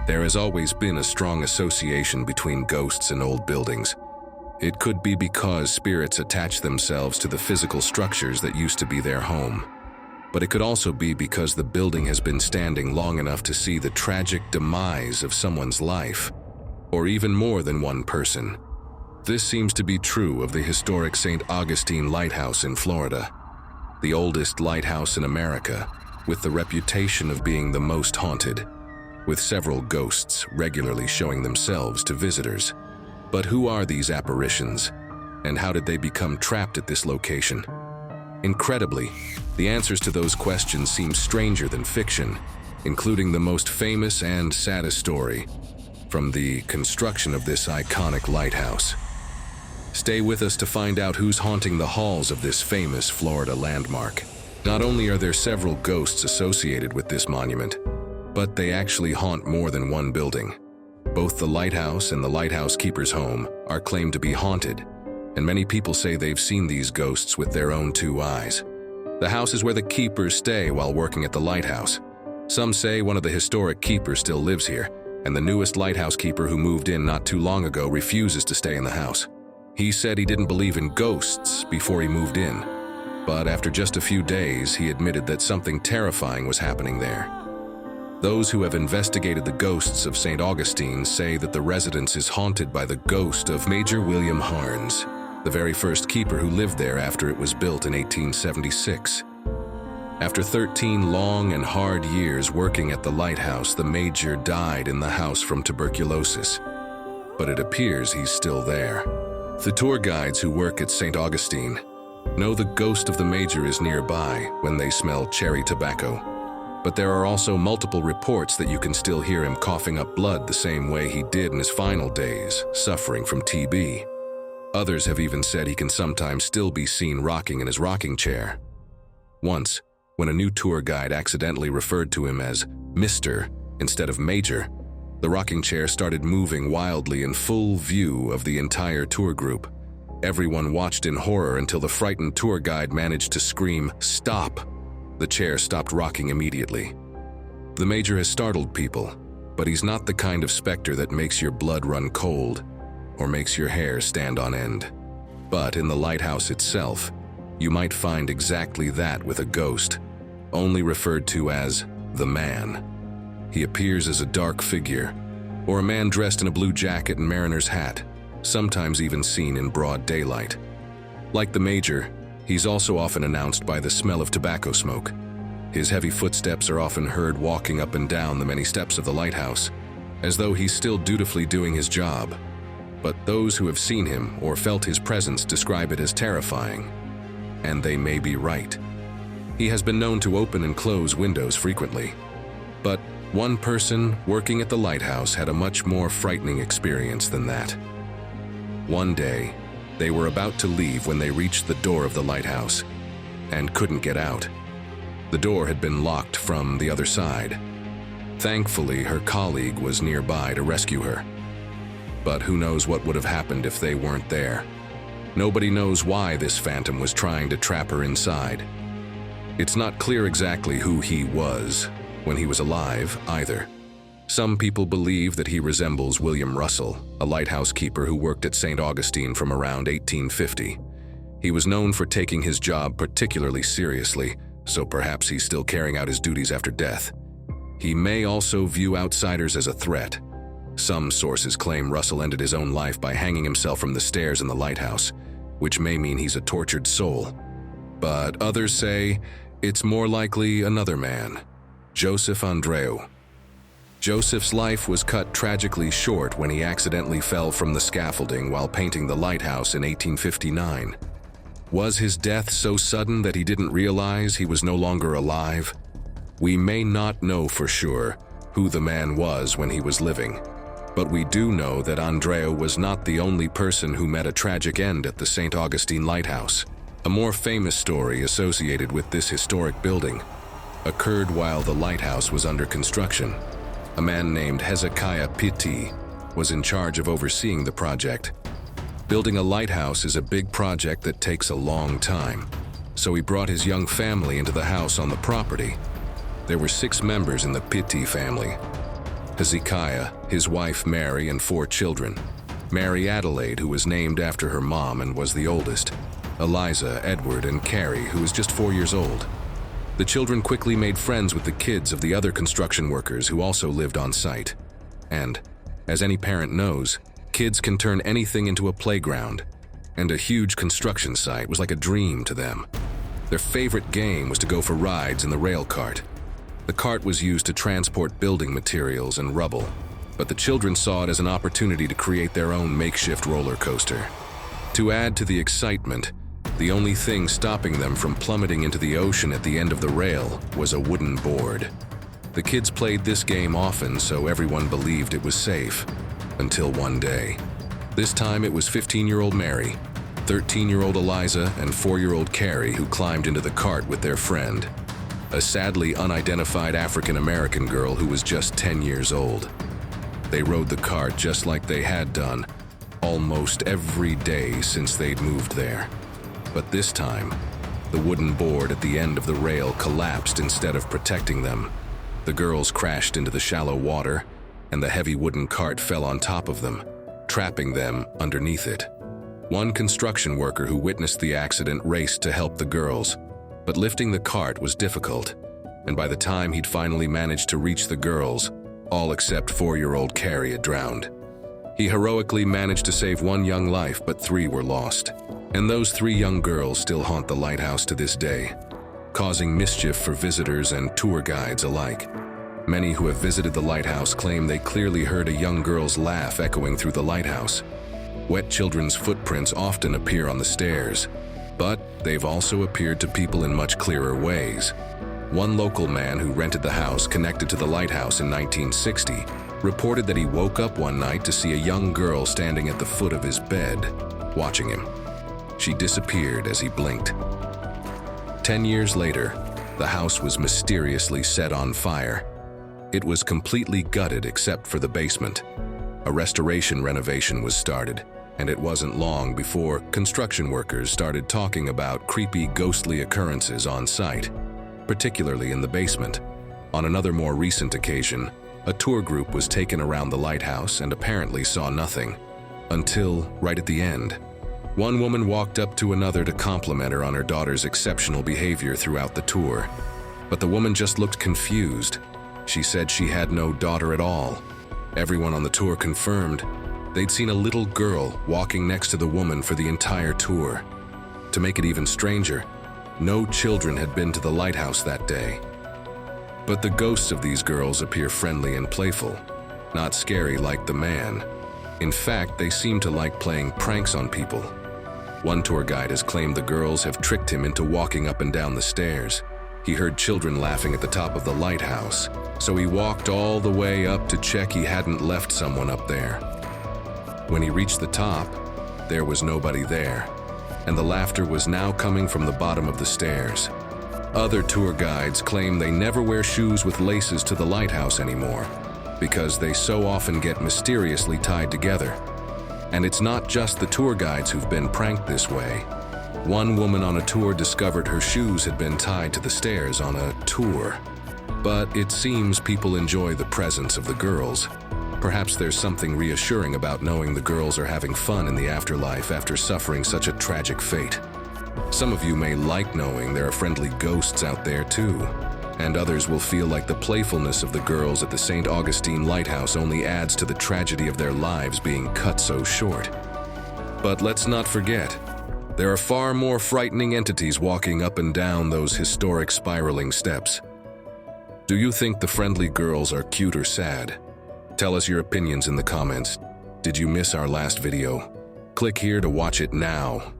There has always been a strong association between ghosts and old buildings. It could be because spirits attach themselves to the physical structures that used to be their home. But it could also be because the building has been standing long enough to see the tragic demise of someone's life, or even more than one person. This seems to be true of the historic St. Augustine Lighthouse in Florida, the oldest lighthouse in America, with the reputation of being the most haunted, with several ghosts regularly showing themselves to visitors. But who are these apparitions, and how did they become trapped at this location? Incredibly, the answers to those questions seem stranger than fiction, including the most famous and saddest story from the construction of this iconic lighthouse. Stay with us to find out who's haunting the halls of this famous Florida landmark. Not only are there several ghosts associated with this monument, but they actually haunt more than one building. Both the lighthouse and the lighthouse keeper's home are claimed to be haunted, and many people say they've seen these ghosts with their own two eyes. The house is where the keepers stay while working at the lighthouse. Some say one of the historic keepers still lives here, and the newest lighthouse keeper who moved in not too long ago refuses to stay in the house. He said he didn't believe in ghosts before he moved in, but after just a few days, he admitted that something terrifying was happening there. Those who have investigated the ghosts of St. Augustine say that the residence is haunted by the ghost of Major William Harnes, the very first keeper who lived there after it was built in 1876. After 13 long and hard years working at the lighthouse, the Major died in the house from tuberculosis, but it appears he's still there. The tour guides who work at St. Augustine know the ghost of the Major is nearby when they smell cherry tobacco, but there are also multiple reports that you can still hear him coughing up blood the same way he did in his final days, suffering from TB. Others have even said he can sometimes still be seen rocking in his rocking chair. Once, when a new tour guide accidentally referred to him as Mr. instead of Major, the rocking chair started moving wildly in full view of the entire tour group. Everyone watched in horror until the frightened tour guide managed to scream, "Stop!" The chair stopped rocking immediately. The Major has startled people, but he's not the kind of specter that makes your blood run cold or makes your hair stand on end. But in the lighthouse itself, you might find exactly that with a ghost, only referred to as the Man. He appears as a dark figure, or a man dressed in a blue jacket and mariner's hat, sometimes even seen in broad daylight. Like the Major, he's also often announced by the smell of tobacco smoke. His heavy footsteps are often heard walking up and down the many steps of the lighthouse, as though he's still dutifully doing his job. But those who have seen him or felt his presence describe it as terrifying, and they may be right. He has been known to open and close windows frequently, but one person working at the lighthouse had a much more frightening experience than that. One day, they were about to leave when they reached the door of the lighthouse and couldn't get out. The door had been locked from the other side. Thankfully, her colleague was nearby to rescue her. But who knows what would have happened if they weren't there. Nobody knows why this phantom was trying to trap her inside. It's not clear exactly who he was when he was alive either. Some people believe that he resembles William Russell, a lighthouse keeper who worked at St. Augustine from around 1850. He was known for taking his job particularly seriously, so perhaps he's still carrying out his duties after death. He may also view outsiders as a threat. Some sources claim Russell ended his own life by hanging himself from the stairs in the lighthouse, which may mean he's a tortured soul. But others say it's more likely another man, Joseph Andreu. Joseph's life was cut tragically short when he accidentally fell from the scaffolding while painting the lighthouse in 1859. Was his death so sudden that he didn't realize he was no longer alive? We may not know for sure who the man was when he was living, but we do know that Andreu was not the only person who met a tragic end at the St. Augustine Lighthouse. A more famous story associated with this historic building occurred while the lighthouse was under construction. A man named Hezekiah Pitti was in charge of overseeing the project. Building a lighthouse is a big project that takes a long time, so he brought his young family into the house on the property. There were 6 members in the Pitti family. Hezekiah, his wife Mary, and 4 children. Mary Adelaide, who was named after her mom and was the oldest. Eliza, Edward, and Carrie, who was just 4 years old. The children quickly made friends with the kids of the other construction workers who also lived on site. And, as any parent knows, kids can turn anything into a playground, and a huge construction site was like a dream to them. Their favorite game was to go for rides in the rail cart. The cart was used to transport building materials and rubble, but the children saw it as an opportunity to create their own makeshift roller coaster. To add to the excitement, the only thing stopping them from plummeting into the ocean at the end of the rail was a wooden board. The kids played this game often, so everyone believed it was safe, until one day. This time it was 15-year-old Mary, 13-year-old Eliza, and 4-year-old Carrie who climbed into the cart with their friend, a sadly unidentified African-American girl who was just 10 years old. They rode the cart just like they had done almost every day since they'd moved there. But this time, the wooden board at the end of the rail collapsed instead of protecting them. The girls crashed into the shallow water, and the heavy wooden cart fell on top of them, trapping them underneath it. One construction worker who witnessed the accident raced to help the girls, but lifting the cart was difficult, and by the time he'd finally managed to reach the girls, all except 4-year-old Carrie had drowned. He heroically managed to save 1 young life, but 3 were lost. And those 3 young girls still haunt the lighthouse to this day, causing mischief for visitors and tour guides alike. Many who have visited the lighthouse claim they clearly heard a young girl's laugh echoing through the lighthouse. Wet children's footprints often appear on the stairs, but they've also appeared to people in much clearer ways. One local man who rented the house connected to the lighthouse in 1960 reported that he woke up one night to see a young girl standing at the foot of his bed, watching him. She disappeared as he blinked. 10 years later, the house was mysteriously set on fire. It was completely gutted except for the basement. A restoration renovation was started, and it wasn't long before construction workers started talking about creepy, ghostly occurrences on site, particularly in the basement. On another more recent occasion, a tour group was taken around the lighthouse and apparently saw nothing, until right at the end. One woman walked up to another to compliment her on her daughter's exceptional behavior throughout the tour, but the woman just looked confused. She said she had no daughter at all. Everyone on the tour confirmed they'd seen a little girl walking next to the woman for the entire tour. To make it even stranger, no children had been to the lighthouse that day. But the ghosts of these girls appear friendly and playful, not scary like the man. In fact, they seem to like playing pranks on people. One tour guide has claimed the girls have tricked him into walking up and down the stairs. He heard children laughing at the top of the lighthouse, so he walked all the way up to check he hadn't left someone up there. When he reached the top, there was nobody there, and the laughter was now coming from the bottom of the stairs. Other tour guides claim they never wear shoes with laces to the lighthouse anymore, because they so often get mysteriously tied together. And it's not just the tour guides who've been pranked this way. One woman on a tour discovered her shoes had been tied to the stairs on a tour. But it seems people enjoy the presence of the girls. Perhaps there's something reassuring about knowing the girls are having fun in the afterlife after suffering such a tragic fate. Some of you may like knowing there are friendly ghosts out there too, and others will feel like the playfulness of the girls at the St. Augustine Lighthouse only adds to the tragedy of their lives being cut so short. But let's not forget, there are far more frightening entities walking up and down those historic spiraling steps. Do you think the friendly girls are cute or sad? Tell us your opinions in the comments. Did you miss our last video? Click here to watch it now.